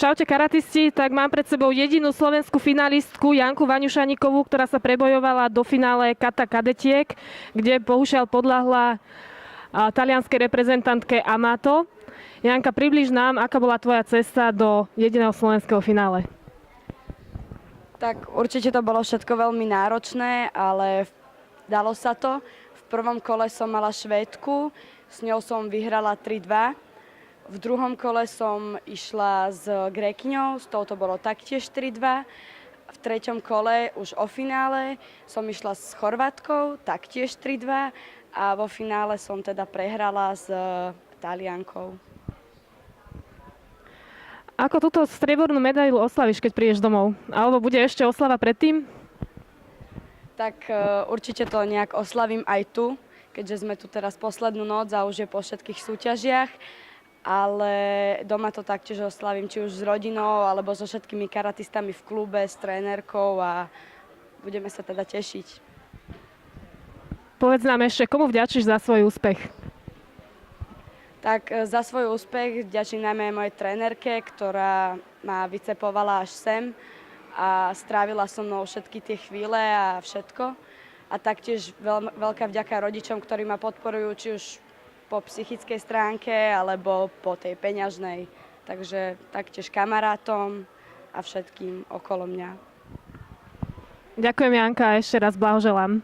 Čaute karatisti, tak mám pred sebou jedinú slovenskú finalistku Janku Vaňušanikovú, ktorá sa prebojovala do finále kata kadetiek, kde bohužiaľ podľahla talianskej reprezentantke Amato. Janka, približ nám, aká bola tvoja cesta do jediného slovenského finále. Tak určite to bolo všetko veľmi náročné, ale dalo sa to. V prvom kole som mala Švédku, s ňou som vyhrala 3-2. V druhom kole som išla s Grékyňou, s touto bolo taktiež 3-2. V treťom kole už o finále som išla s Chorvátkou, taktiež 3-2. A vo finále som teda prehrala s Taliankou. Ako túto striebornú medailu oslavíš, keď prídeš domov? Alebo bude ešte oslava predtým? Tak určite to nejak oslavím aj tu, keďže sme tu teraz poslednú noc a už je po všetkých súťažiach. Ale doma to taktiež oslavím, či už s rodinou, alebo so všetkými karatistami v klube, s trénerkou a budeme sa teda tešiť. Povedz nám ešte, komu vďačíš za svoj úspech? Tak za svoj úspech vďačím najmä mojej trénerke, ktorá ma vycepovala až sem a strávila so mnou všetky tie chvíle a všetko. A taktiež veľká vďaka rodičom, ktorí ma podporujú, či už po psychickej stránke alebo po tej peňažnej. Takže taktiež kamarátom a všetkým okolo mňa. Ďakujem, Janka, a ešte raz blahoželám.